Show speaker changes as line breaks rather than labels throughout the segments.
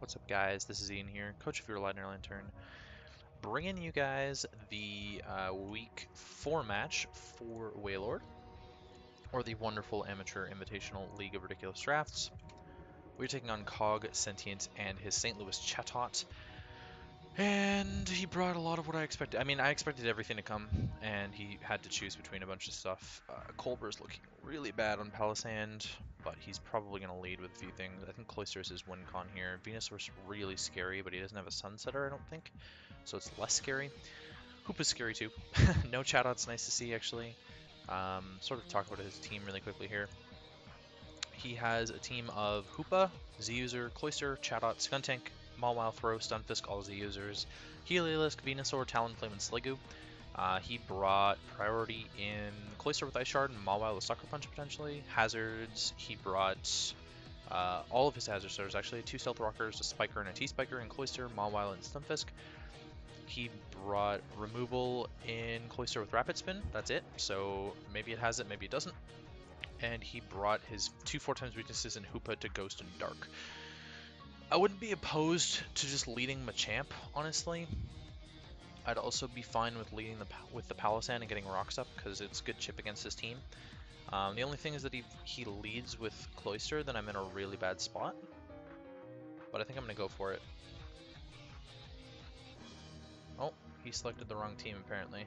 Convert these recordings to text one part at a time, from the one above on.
What's up, guys? This is Ian here, coach of your Ladner Lanturn, bringing you guys the Week 4 match for W.A.I.L.O.R.D, or the wonderful amateur invitational League of Ridiculous Drafts. We're taking on Cog, Sentient, and his St. Louis Chatot, and he brought a lot of what I expected. I mean, I expected everything to come, and he had to choose between a bunch of stuff. Culver's looking really bad on Palisand, but he's probably going to lead with a few things. I think Cloyster's his win con here. Venusaur's really scary, but he doesn't have a Sunsetter, I don't think, so it's less scary. Hoopa's scary too. No Chatot's nice to see, actually. Sort of talk about his team really quickly here. He has a team of Hoopa, Z-User, Cloyster, Chatot, Skuntank, Mawile, Throw, Stunfisk, all Z-Users, Heliolisk, Venusaur, Talonflame, and Sliggoo. He brought priority in Cloyster with Ice Shard and Mawile with Sucker Punch potentially. Hazards, he brought all of his hazard starters actually, 2 Stealth Rockers, a Spiker and a T-Spiker in Cloyster, Mawile, and Stunfisk. He brought removal in Cloyster with Rapid Spin, that's it, so maybe it has it, maybe it doesn't. And he brought his 2 4x weaknesses in Hoopa to Ghost and Dark. I wouldn't be opposed to just leading Machamp, honestly. I'd also be fine with leading with the Palisand and getting rocks up because it's good chip against his team. The only thing is that he leads with Cloyster, then I'm in a really bad spot. But I think I'm going to go for it. Oh, he selected the wrong team apparently.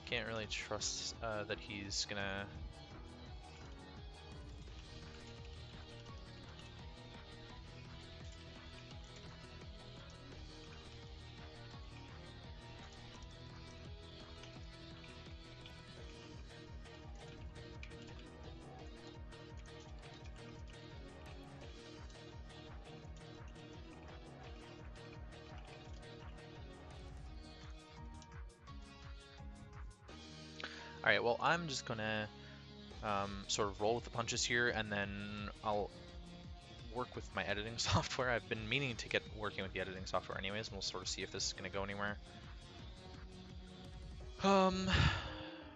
Can't really trust that he's gonna... Alright, well, I'm just gonna sort of roll with the punches here, and then I'll work with my editing software. I've been meaning to get working with the editing software anyways, and we'll sort of see if this is gonna go anywhere.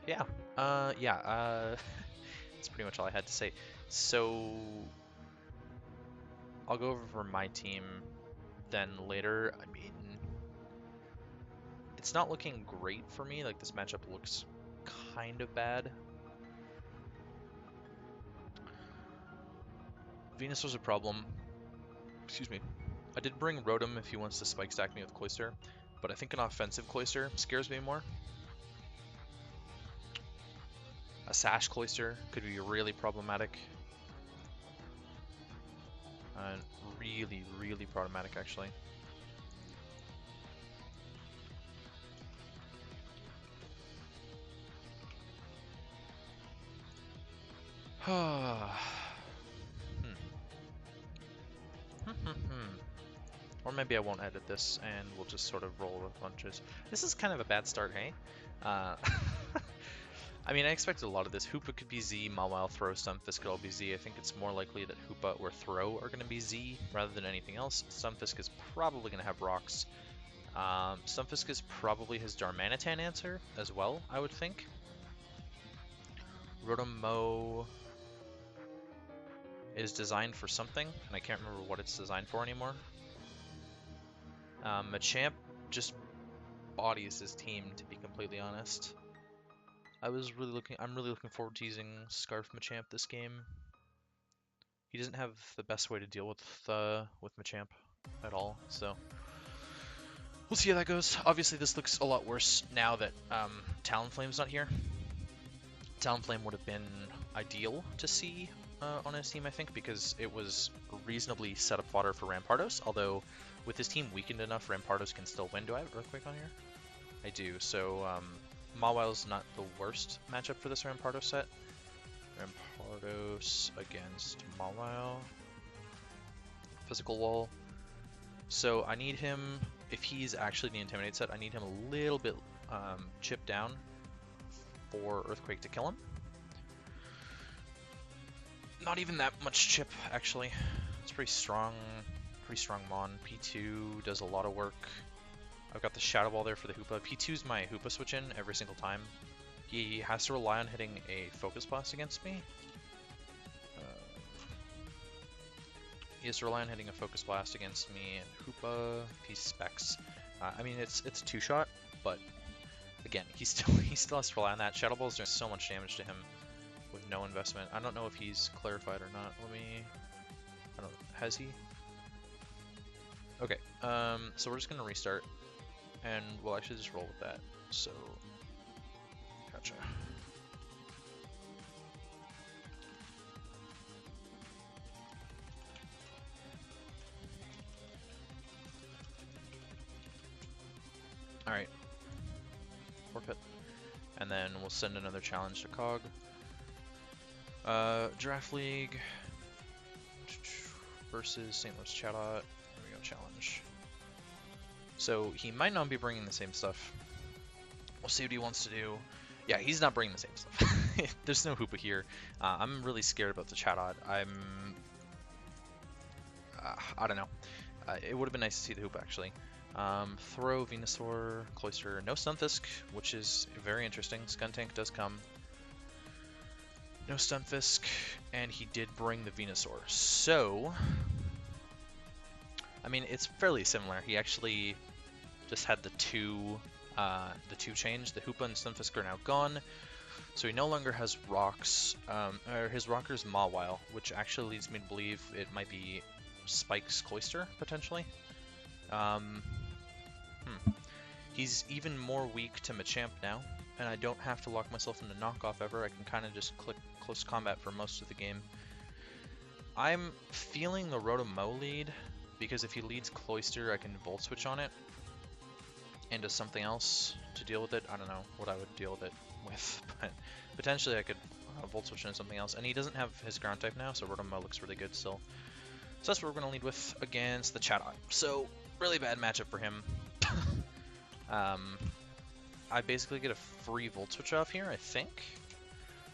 Yeah, that's pretty much all I had to say. So, I'll go over my team then later. I mean, it's not looking great for me, like this matchup looks kind of bad. Venusaur's a problem. Excuse me. I did bring Rotom if he wants to spike stack me with Cloyster, but I think an offensive Cloyster scares me more. A Sash Cloyster could be really problematic. Really problematic, actually. Or maybe I won't edit this and we'll just sort of roll with punches. This is kind of a bad start, hey? I mean, I expected a lot of this. Hoopa could be Z, Mawile, Throw, Stunfisk could all be Z. I think it's more likely that Hoopa or Throw are going to be Z rather than anything else. Stunfisk is probably going to have rocks. Stunfisk is probably his Darmanitan answer as well, I would think. Rotom-Mow is designed for something, and I can't remember what it's designed for anymore. Machamp just bodies his team, to be completely honest. I'm really looking forward to using Scarf Machamp this game. He doesn't have the best way to deal with Machamp at all, so we'll see how that goes. Obviously, this looks a lot worse now that Talonflame's not here. Talonflame would have been ideal to see on his team, I think, because it was reasonably set up fodder for Rampardos, although with his team weakened enough, Rampardos can still win. Do I have Earthquake on here? I do, so Mawile's not the worst matchup for this Rampardos set. Rampardos against Mawile. Physical Wall. So I need him, if he's actually the Intimidate set, I need him a little bit chipped down for Earthquake to kill him. Not even that much chip, actually. It's pretty strong Mon. P2 does a lot of work. I've got the Shadow Ball there for the Hoopa. P2's my Hoopa switch in every single time. He has to rely on hitting a Focus Blast against me. He has to rely on hitting a Focus Blast against me and Hoopa. He specs. I mean, it's a two-shot, but again, he still has to rely on that. Shadow Ball is doing so much damage to him with no investment. I don't know if he's clarified or not. I don't know. Has he? Okay. So we're just gonna restart, and we'll actually just roll with that. So, gotcha. Alright. Forfeit. And then we'll send another challenge to Cog. Draft League versus St. Louis Chatot. There we go, challenge. So he might not be bringing the same stuff. We'll see what he wants to do. Yeah, he's not bringing the same stuff. There's no Hoopa here. I'm really scared about the Chatot. I don't know. It would have been nice to see the Hoopa actually. Throw, Venusaur, Cloyster, no Stunfisk, which is very interesting. Skuntank does come. No Stunfisk, and he did bring the Venusaur. So, I mean, it's fairly similar. He actually just had the two change. The Hoopa and Stunfisk are now gone, so he no longer has rocks. Or his rocker's W.A.I.L.O.R.D, which actually leads me to believe it might be Spike's Cloyster, potentially. He's even more weak to Machamp now, and I don't have to lock myself into knockoff ever. I can kind of just click close combat for most of the game. I'm feeling the Rotom-Mow lead, because if he leads Cloyster, I can Volt Switch on it into something else to deal with it. I don't know what I would deal with it with, but potentially I could Volt Switch into something else. And he doesn't have his ground type now, so Rotom-Mow looks really good still. So that's what we're going to lead with against the Chatot. So, really bad matchup for him. I basically get a free Volt Switch off here, I think.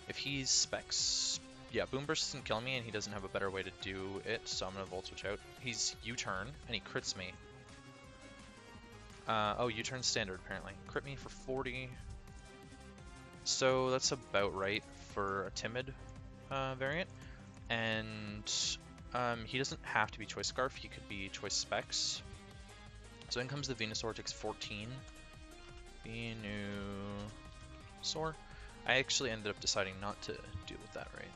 If he's specs... Yeah, Boom Burst doesn't kill me, and he doesn't have a better way to do it, so I'm going to Volt Switch out. He's U-turn, and he crits me. Oh, U-turn standard, apparently. Crit me for 40. So that's about right for a Timid variant. And he doesn't have to be Choice Scarf, he could be Choice Specs. So in comes the Venusaur, takes 14. Venusaur. I actually ended up deciding not to deal with that, right?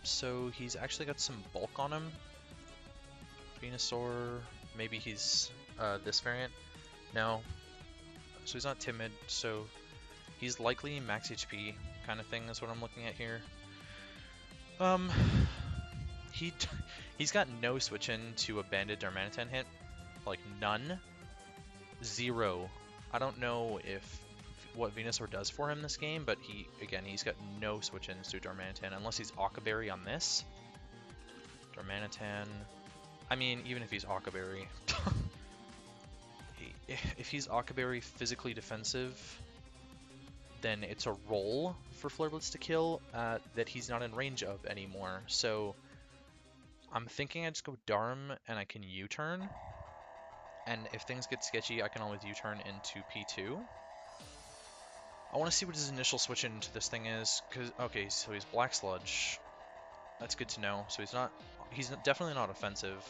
So he's actually got some bulk on him. Venusaur, maybe he's this variant. No. So he's not Timid, so he's likely max HP kind of thing is what I'm looking at here. He's got no switch in to a Banded Darmanitan hit. Like none. Zero. I don't know if what Venusaur does for him this game, but he's got no switch-ins to Darmanitan unless he's Occaberry on this. Darmanitan. I mean, even if he's Occaberry, if he's Occaberry physically defensive, then it's a roll for Flare Blitz to kill that he's not in range of anymore. So I'm thinking I just go Darm and I can U-turn. And if things get sketchy, I can always U-turn into P2. I want to see what his initial switch into this thing is. Okay, so he's Black Sludge. That's good to know. So he's definitely not offensive.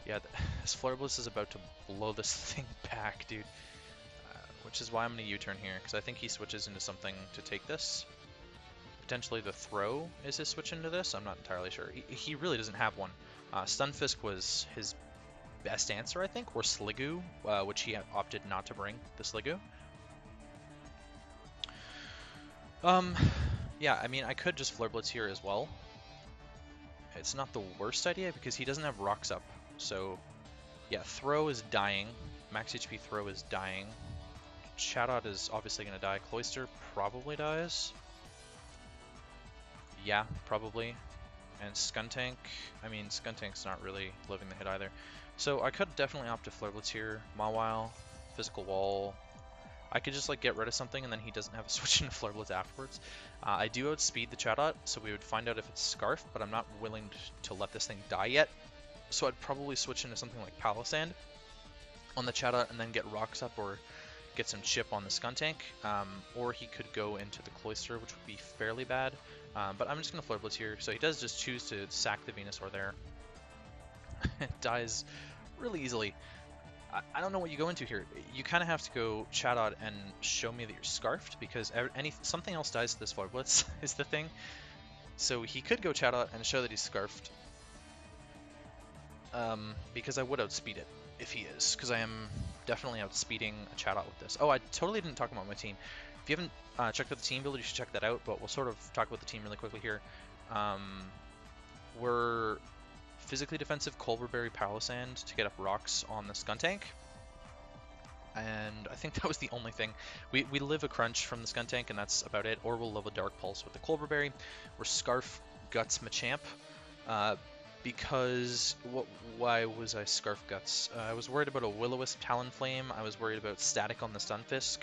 Yeah, his Flare Blitz is about to blow this thing back, dude. Which is why I'm going to U-turn here, because I think he switches into something to take this. Potentially the Throw is his switch into this. I'm not entirely sure. He really doesn't have one. Stunfisk was his best answer, I think, or Sliggoo, which he opted not to bring, the Sliggoo. Yeah, I mean, I could just Flare Blitz here as well. It's not the worst idea, because he doesn't have rocks up. So, yeah, Throw is dying. Max HP Throw is dying. Chatot is obviously going to die. Cloyster probably dies. Yeah, probably. And Skuntank, I mean, Skuntank's not really living the hit either. So I could definitely opt to Flare Blitz here. W.A.I.L.O.R.D, Physical Wall. I could just like get rid of something and then he doesn't have a switch into Flare Blitz afterwards. I do outspeed the Chatot, so we would find out if it's Scarf, but I'm not willing to let this thing die yet. So I'd probably switch into something like Palisand. on the Chatot and then get rocks up or get some chip on the Skuntank, or he could go into the Cloyster, which would be fairly bad. But I'm just going to Flare Blitz here. So he does just choose to sack the Venusaur there. It dies really easily. I don't know what you go into here. You kind of have to go Chatot and show me that you're Scarfed, because something else dies to this Flare Blitz is the thing. So he could go Chatot and show that he's Scarfed, because I would outspeed it if he is, because I am definitely outspeeding a Chatot with this. Oh, I totally didn't talk about my team. If you haven't checked out the team build, you should check that out, but we'll sort of talk about the team really quickly here. We're physically defensive Colberberry Palossand to get up rocks on the Skuntank. And I think that was the only thing. We live a Crunch from the Skuntank, and that's about it. Or we'll live a Dark Pulse with the Colberberry. We're Scarf Guts Machamp. Because why was I Scarf Guts? I was worried about a Will-O-Wisp Talonflame. I was worried about Static on the Stunfisk.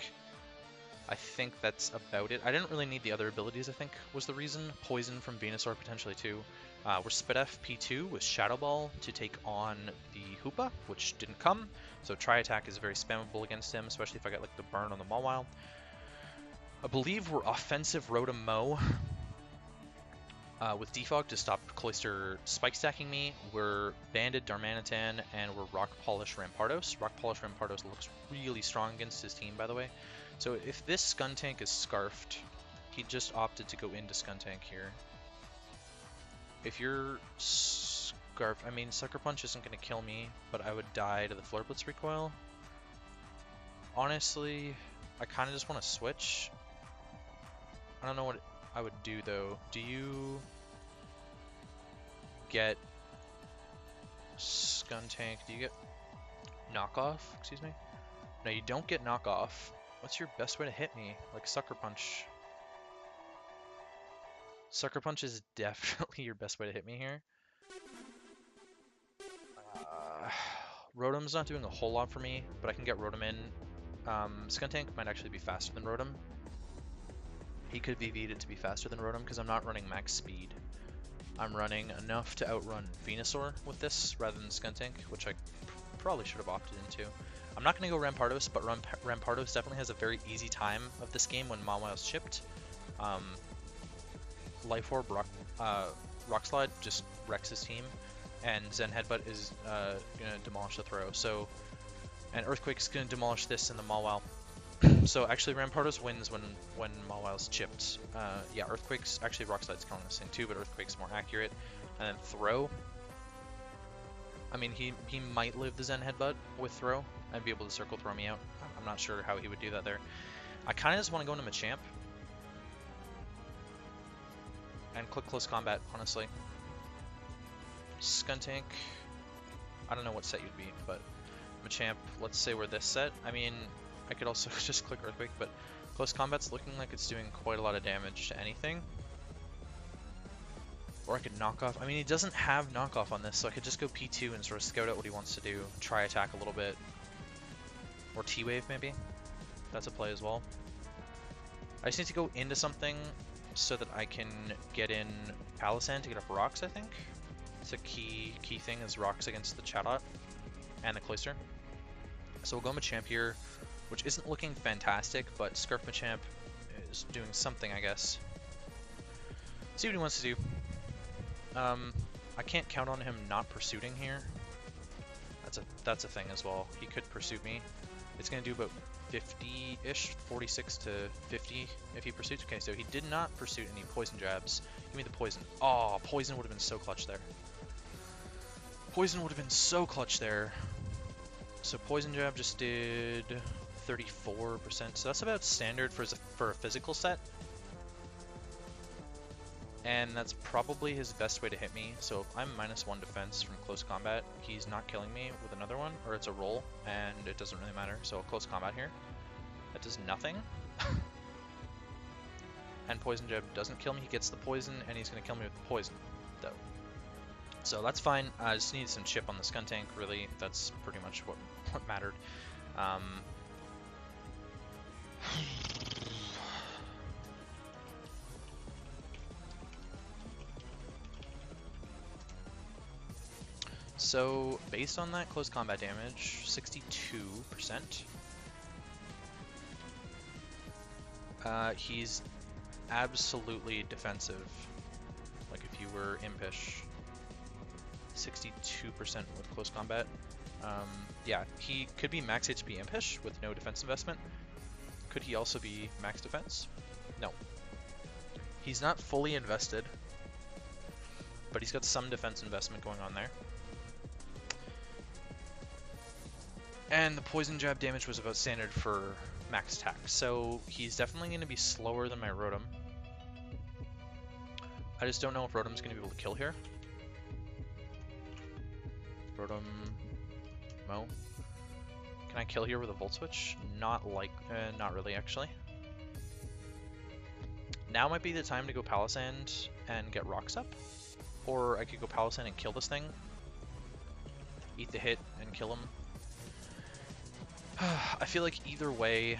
I think that's about it. I didn't really need the other abilities, I think, was the reason. Poison from Venusaur potentially too. We're Spidef P2 with Shadow Ball to take on the Hoopa, which didn't come. So Tri-Attack is very spammable against him, especially if I get like the burn on the Mawile. I believe we're offensive Rotom-Mow with Defog to stop Cloyster spike stacking me. We're Banded Darmanitan, and we're Rock Polish Rampardos. Rock Polish Rampardos looks really strong against his team, by the way. So if this Skuntank is Scarfed, he just opted to go into Skuntank here. If you're Scarfed, I mean, Sucker Punch isn't going to kill me, but I would die to the Flare Blitz recoil. Honestly, I kind of just want to switch. I don't know what I would do, though. Do you get Skuntank? Do you get Knockoff? Excuse me? No, you don't get Knockoff. What's your best way to hit me? Like Sucker Punch. Sucker Punch is definitely your best way to hit me here. Rotom's not doing a whole lot for me, but I can get Rotom in. Skuntank might actually be faster than Rotom. He could be VV'd to be faster than Rotom because I'm not running max speed. I'm running enough to outrun Venusaur with this rather than Skuntank, which I probably should have opted into. I'm not going to go Rampardos, but Rampardos definitely has a very easy time of this game when Mawile's chipped. Life Orb, Rock Slide just wrecks his team, and Zen Headbutt is going to demolish the throw. So, and Earthquake's going to demolish this in the Mawile. So actually Rampardos wins when Mawile's chipped. Yeah, Earthquake's, actually Rock Slide's killing this thing too, but Earthquake's more accurate. And then Throw. I mean, he might live the Zen Headbutt with Throw and be able to circle throw me out. I'm not sure how he would do that there. I kind of just want to go into Machamp and click Close Combat, honestly. Skuntank, I don't know what set you'd be, but Machamp, let's say we're this set. I mean, I could also just click Earthquake, but Close Combat's looking like it's doing quite a lot of damage to anything. Or I could knock off. I mean, he doesn't have knockoff on this, so I could just go P2 and sort of scout out what he wants to do. Try attack a little bit. Or T-Wave, maybe. That's a play as well. I just need to go into something so that I can get in Palossand to get up rocks, I think. It's a key thing, is rocks against the Chatot and the Cloyster. So we'll go Machamp here, which isn't looking fantastic, but Scarf Machamp is doing something, I guess. See what he wants to do. I can't count on him not pursuing here. That's a thing as well. He could pursue me. It's going to do about 50-ish, 46 to 50 if he pursues. Okay, so he did not pursue any poison jabs. Give me the poison. Oh, poison would have been so clutch there. Poison would have been so clutch there. So poison jab just did 34%. So that's about standard for a physical set. And that's probably his best way to hit me. So if I'm -1 defense from close combat, he's not killing me with another one, or it's a roll, and it doesn't really matter. So close combat here. That does nothing. And poison jab doesn't kill me. He gets the poison, and he's going to kill me with the poison, though. So that's fine. I just need some chip on the Skuntank, really. That's pretty much what mattered. So, based on that close combat damage, 62%, he's absolutely defensive. Like if you were impish, 62% with close combat. Yeah, he could be max HP impish with no defense investment. Could he also be max defense? No. He's not fully invested, but he's got some defense investment going on there. And the poison jab damage was about standard for max attack, so he's definitely going to be slower than my Rotom. I just don't know if Rotom's going to be able to kill here. Rotom-Mow. Can I kill here with a Volt Switch? Not really actually. Now might be the time to go Palisand and get rocks up. Or I could go Palisand and kill this thing. Eat the hit and kill him. I feel like either way,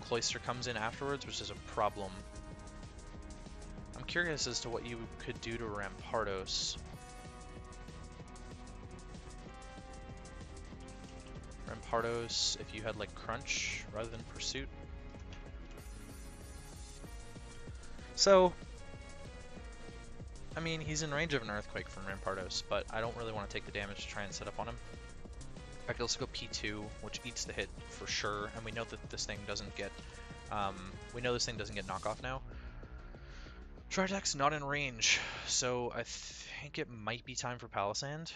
Cloyster comes in afterwards, which is a problem. I'm curious as to what you could do to Rampardos. Rampardos, if you had like Crunch rather than Pursuit. So, I mean, he's in range of an Earthquake from Rampardos, but I don't really want to take the damage to try and set up on him. I could also go P2, which eats the hit for sure, and we know that this thing doesn't get, knockoff now. Tri-Attack's not in range, so I think it might be time for Palisand.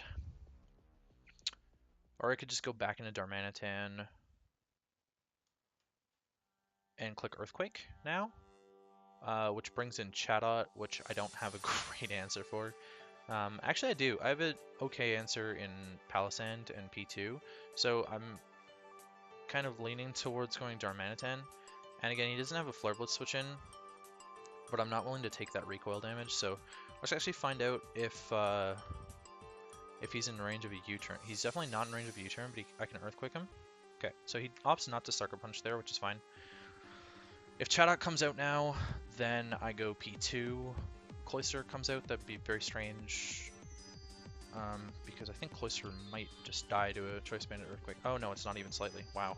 Or I could just go back into Darmanitan and click Earthquake now, which brings in Chatot, which I don't have a great answer for. Actually, I do. I have an okay answer in Palisand and P2, so I'm kind of leaning towards going Darmanitan. And again, he doesn't have a Flare Blitz switch in, but I'm not willing to take that recoil damage, so let's actually find out if he's in range of a U-turn. He's definitely not in range of a U-turn, but I can Earthquake him. Okay, so he opts not to Sucker Punch there, which is fine. If Chatot comes out now, then I go P2. Cloyster comes out, that'd be very strange. Because I think Cloyster might just die to a Choice Banded Earthquake. Oh no, it's not even slightly. Wow.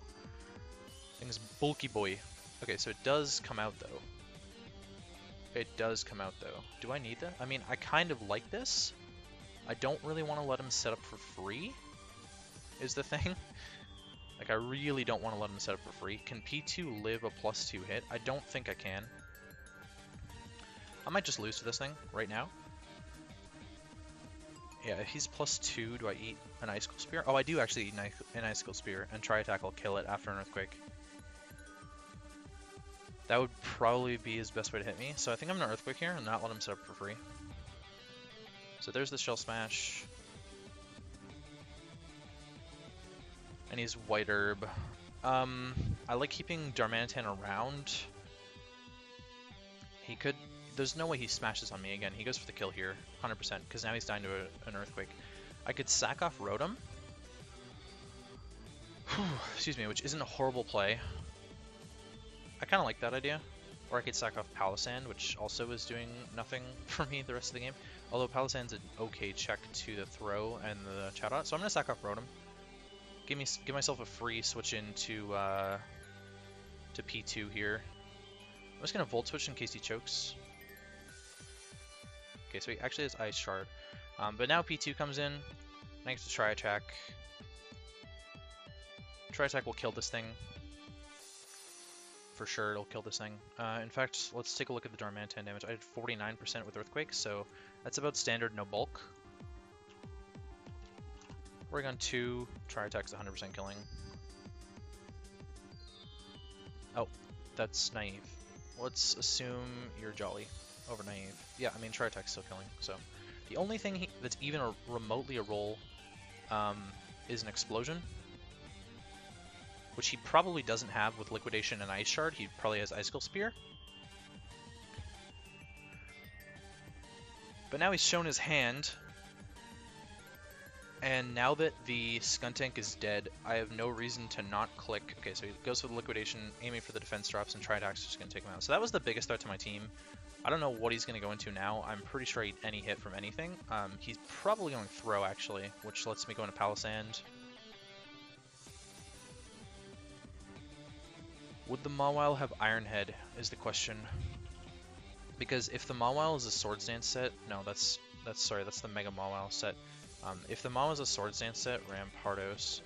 Thing's bulky boy. Okay, so it does come out though. It does come out though. Do I need that? I mean, I kind of like this. I don't really want to let him set up for free, is the thing. Like, I really don't want to let him set up for free. Can P2 live a +2 hit? I don't think I can. I might just lose to this thing right now. Yeah, if he's +2, do I eat an Icicle Spear? Oh, I do actually eat an Icicle Spear, and Tri-Attack will kill it after an Earthquake. That would probably be his best way to hit me, so I think I'm going to Earthquake here and not let him set up for free. So there's the Shell Smash. And he's White Herb. I like keeping Darmanitan around. He could... There's no way he smashes on me again. He goes for the kill here, 100%, because now he's dying to an Earthquake. I could sack off Rotom. Excuse me, which isn't a horrible play. I kind of like that idea. Or I could sack off Palisand, which also is doing nothing for me the rest of the game. Although Palisand's an okay check to the throw and the Chatot. So I'm going to sack off Rotom. Give myself a free switch into to P2 here. I'm just going to Volt Switch in case he chokes. Okay, so he actually has Ice Shard. But now P2 comes in. Thanks to Tri-Attack. Tri-Attack will kill this thing. For sure, it'll kill this thing. In fact, let's take a look at the Darmanitan damage. I did 49% with Earthquake, so that's about standard, no bulk. Oregon 2, Tri-Attack's 100% killing. Oh, that's naive. Let's assume you're Jolly over naive. Yeah, I mean, Tri-Attack's still killing, so. The only thing that's even remotely a roll is an Explosion, which he probably doesn't have with Liquidation and Ice Shard. He probably has Icicle Spear. But now he's shown his hand, And now that the Skuntank is dead, I have no reason to not click. Okay, so he goes for the liquidation, aiming for the defense drops, and Tritax is just going to take him out. So that was the biggest threat to my team. I don't know what he's going to go into now. I'm pretty sure he'd any hit from anything. He's probably going throw, actually, which lets me go into Palisand. Would the Mawile have Iron Head, is the question. Because if the Mawile is a Swords Dance set, no, that's the Mega Mawile set. If the Mawile is a Swords Dance set, Rampardos,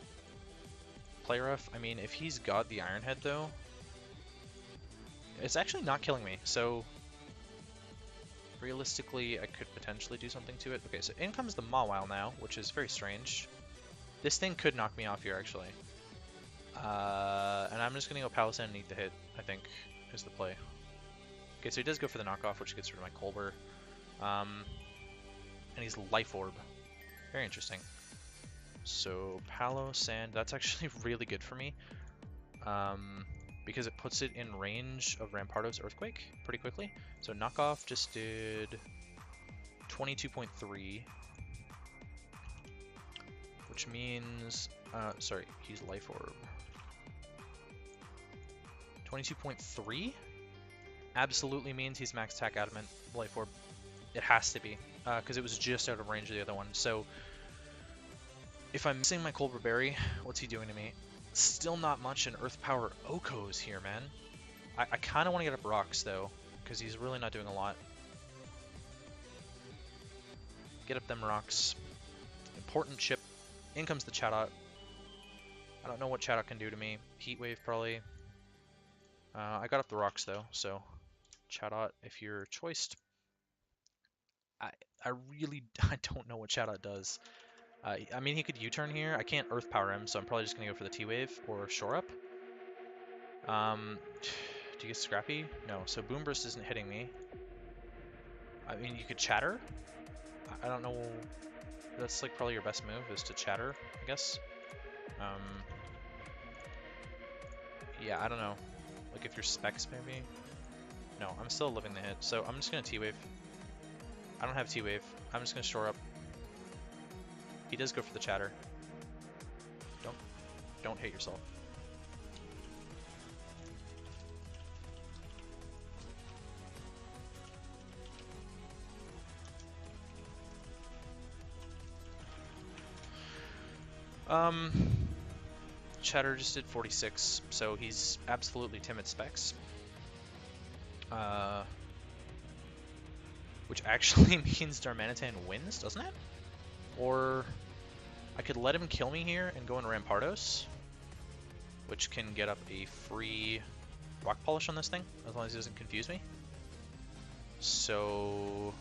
Play Rough, I mean, if he's got the Iron Head though, it's actually not killing me, so realistically I could potentially do something to it. Okay, so in comes the Mawile now, which is very strange. This thing could knock me off here actually. And I'm just gonna go Palisand and eat the hit, I think, is the play. Okay, so he does go for the knockoff, which gets rid of my Colbur. And he's Life Orb. Very interesting. So Palisand, that's actually really good for me. Because it puts it in range of Rampardos Earthquake pretty quickly. So knockoff just did 22.3. Which means, sorry, he's Life Orb. 22.3? Absolutely means he's max attack adamant Life Orb. It has to be, because it was just out of range of the other one. So if I'm missing my Colbur Berry, what's he doing to me? Still not much, and Earth Power Oko's here, man. I kind of want to get up Rocks, though, because he's really not doing a lot. Get up them Rocks. Important chip. In comes the Chatot. I don't know what Chatot can do to me. Heat Wave, probably. I got up the Rocks, though, so Chatot, if you're choiced. I really don't know what Chatot does. I mean, he could U-turn here. I can't Earth Power him, so I'm probably just going to go for the T-Wave or Shore Up. Do you get Scrappy? No, so Boom Burst isn't hitting me. I mean, you could Chatter. I don't know. That's like probably your best move is to Chatter, I guess. Yeah, I don't know. Like if you're Specs, maybe? No, I'm still living the hit, so I'm just going to T-Wave. I don't have T-Wave. I'm just going to Shore Up. He does go for the Chatter. Don't hate yourself. Chatter just did 46, so he's absolutely timid Specs. Which actually means Darmanitan wins, doesn't it? Or I could let him kill me here and go into Rampardos, which can get up a free Rock Polish on this thing, as long as he doesn't confuse me. So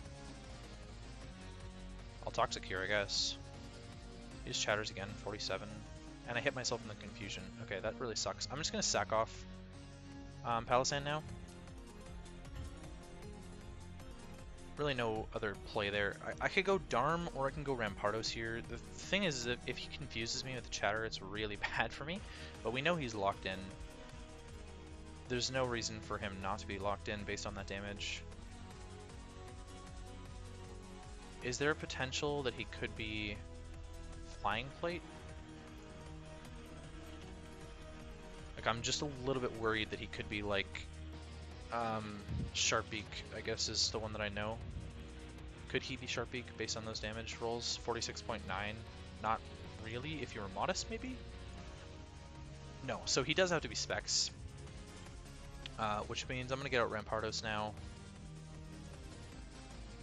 I'll Toxic here, I guess. He just Chatters again, 47. And I hit myself in the confusion. Okay, that really sucks. I'm just going to sack off Palisand now. Really no other play there. I could go Darm or I can go Rampardos here. The thing is that if he confuses me with the Chatter, it's really bad for me. But we know he's locked in. There's no reason for him not to be locked in based on that damage. Is there a potential that he could be Flying Plate? Like, I'm just a little bit worried that he could be like Sharp Beak, I guess, is the one that I know. Could he be Sharp Beak based on those damage rolls? 46.9. Not really. If you were Modest, maybe? No. So he does have to be Specs. Which means I'm going to get out Rampardos now.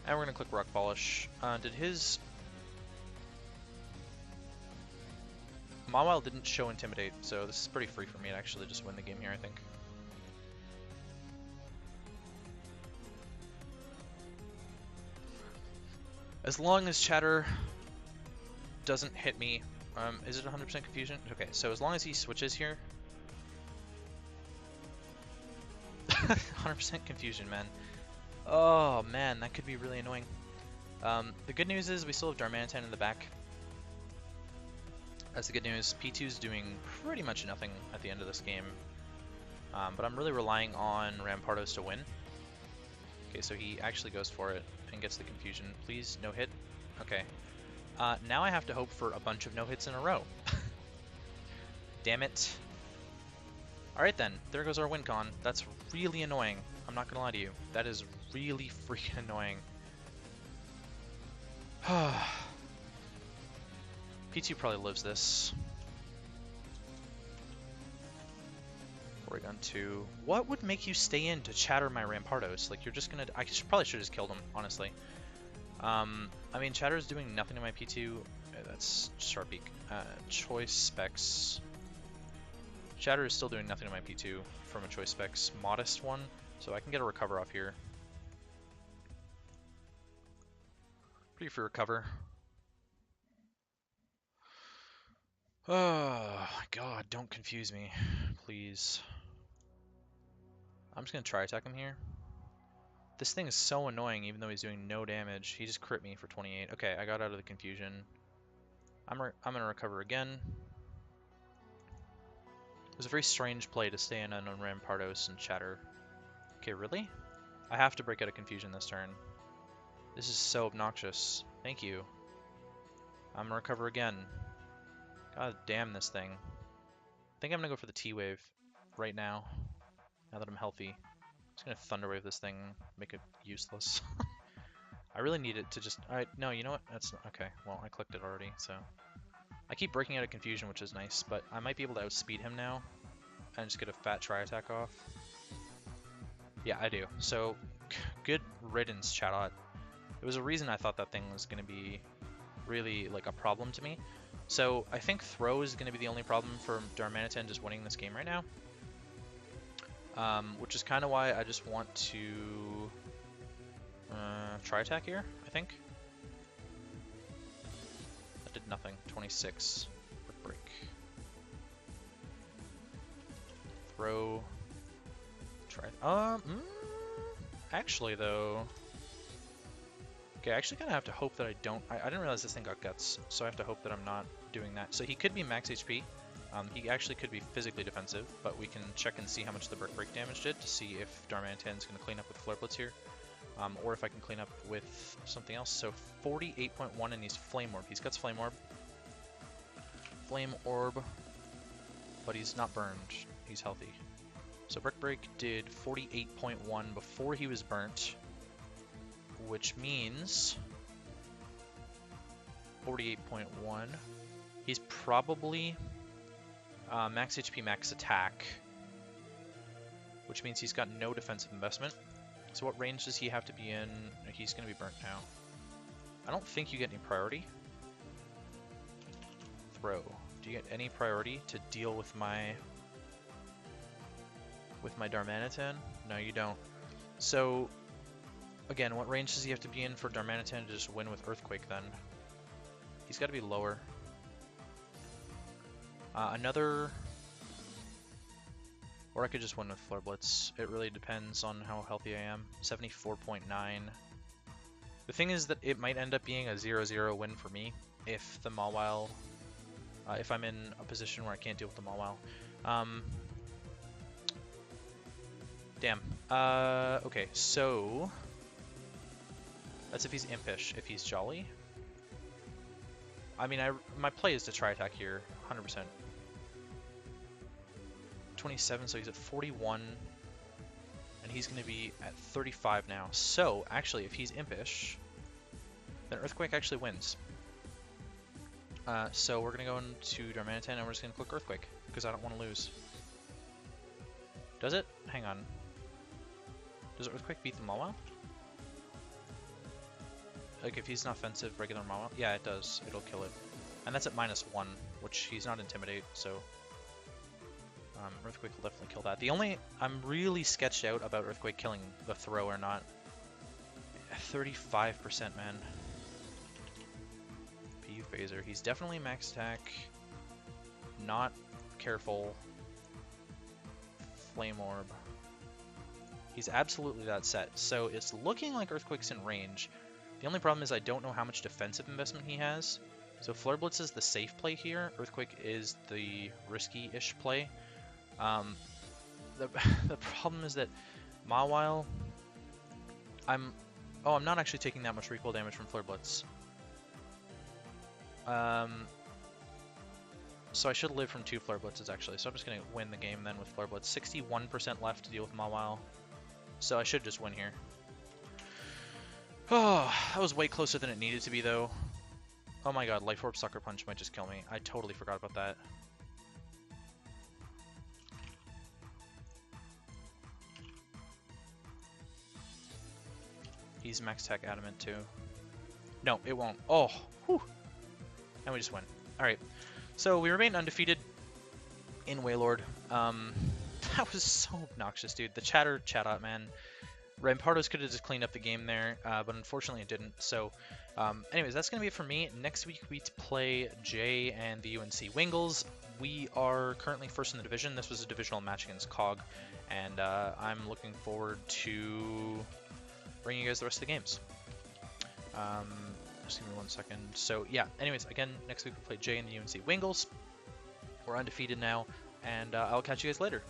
And we're going to click Rock Polish. Did his Mawile didn't show Intimidate, so this is pretty free for me to actually just win the game here, I think. As long as Chatter doesn't hit me, is it 100% confusion? Okay, so as long as he switches here, 100% confusion, man. Oh man, that could be really annoying. The good news is we still have Darmanitan in the back. That's the good news. P2's doing pretty much nothing at the end of this game. But I'm really relying on Rampardos to win. Okay, so he actually goes for it and gets the confusion. Please, no hit. Okay. Now I have to hope for a bunch of no-hits in a row. Damn it. Alright then, there goes our win con. That's really annoying. I'm not gonna lie to you. That is really freaking annoying. P2 probably lives this. Oregon 2. What would make you stay in to chatter my Rampardos? Like, you're just gonna... I probably should have just killed him, honestly. I mean, Chatter's doing nothing to my P2. That's Sharpeak. Choice Specs. Chatter is still doing nothing to my P2 from a Choice Specs modest one, so I can get a recover off here. Pretty free recover. Oh, God, don't confuse me, please. I'm just going to try attack him here. This thing is so annoying, even though he's doing no damage. He just crit me for 28. Okay, I got out of the confusion. I'm going to recover again. It was a very strange play to stay in on Rampardos and Chatter. Okay, really? I have to break out of confusion this turn. This is so obnoxious. Thank you. I'm going to recover again. God damn this thing. I think I'm going to go for the T-Wave right now that I'm healthy. I'm just going to Thunder Wave this thing, make it useless. I really need it to just... Alright, no, you know what? That's not... Okay, well, I clicked it already, so... I keep breaking out of confusion, which is nice, but I might be able to outspeed him now and just get a fat tri-attack off. Yeah, I do. So, good riddance, Chatot. There was a reason I thought that thing was going to be really, like, a problem to me. So, I think Throw is going to be the only problem for Darmanitan just winning this game right now. Which is kind of why I just want to tri-attack here, I think. That did nothing. 26. Break. Throw. Try. Actually, though. Okay, I actually kind of have to hope that I don't... I didn't realize this thing got guts, so I have to hope that I'm not doing that. So he could be max HP. He actually could be physically defensive, but we can check and see how much the break damage did to see if Darmanitan's going to clean up with Flare Blitz here, or if I can clean up with something else. So 48.1, and he's Flame Orb. He's got Flame Orb. Flame Orb, but he's not burned. He's healthy. So Brick Break did 48.1 before he was burnt, which means 48.1. He's probably max HP, max attack, which means he's got no defensive investment. So what range does he have to be in? He's going to be burnt now. I don't think you get any priority. Throw. Do you get any priority to deal with my Darmanitan? No, you don't. So again, what range does he have to be in for Darmanitan to just win with Earthquake then? He's got to be lower. Another... Or I could just win with Flare Blitz. It really depends on how healthy I am. 74.9. The thing is that it might end up being a 0-0 win for me if the Mawile... if I'm in a position where I can't deal with the Mawile. Damn. Okay, so... That's if he's Impish. If he's Jolly... I mean, my play is to try attack here, 100%. 27, so he's at 41, and he's going to be at 35 now. So, actually, if he's Impish, then Earthquake actually wins. So we're going to go into Darmanitan, and we're just going to click Earthquake, because I don't want to lose. Does it? Hang on. Does Earthquake beat the Mawile? Like, if he's not offensive, regular Mawile? Yeah, it does. It'll kill it. And that's at -1, which he's not Intimidate, so... Earthquake will definitely kill that. The only... I'm really sketched out about Earthquake killing the Throw or not. 35%, man. PU Phaser. He's definitely max attack. Not careful. Flame Orb. He's absolutely that set. So it's looking like Earthquake's in range. The only problem is I don't know how much defensive investment he has. So Flare Blitz is the safe play here. Earthquake is the risky-ish play. The problem is that Mawile... I'm not actually taking that much recoil damage from Flare Blitz. So I should live from 2 Flare Blitzes, actually. So I'm just going to win the game then with Flare Blitz. 61% left to deal with Mawile. So I should just win here. Oh, that was way closer than it needed to be, though. Oh my god, Life Orb Sucker Punch might just kill me. I totally forgot about that. He's Max Tech Adamant, too. No, it won't. Oh, whew. And we just win. Alright, so we remain undefeated in Wailord. That was so obnoxious, dude. The Chatot, man. Rampardos could have just cleaned up the game there, but unfortunately it didn't. So, anyways, that's going to be it for me. Next week we play Jay and the UNC Wingles. We are currently first in the division. This was a divisional match against COG, and I'm looking forward to bringing you guys the rest of the games. Just give me 1 second. So, yeah, anyways, again, next week we play Jay and the UNC Wingles. We're undefeated now, and I'll catch you guys later.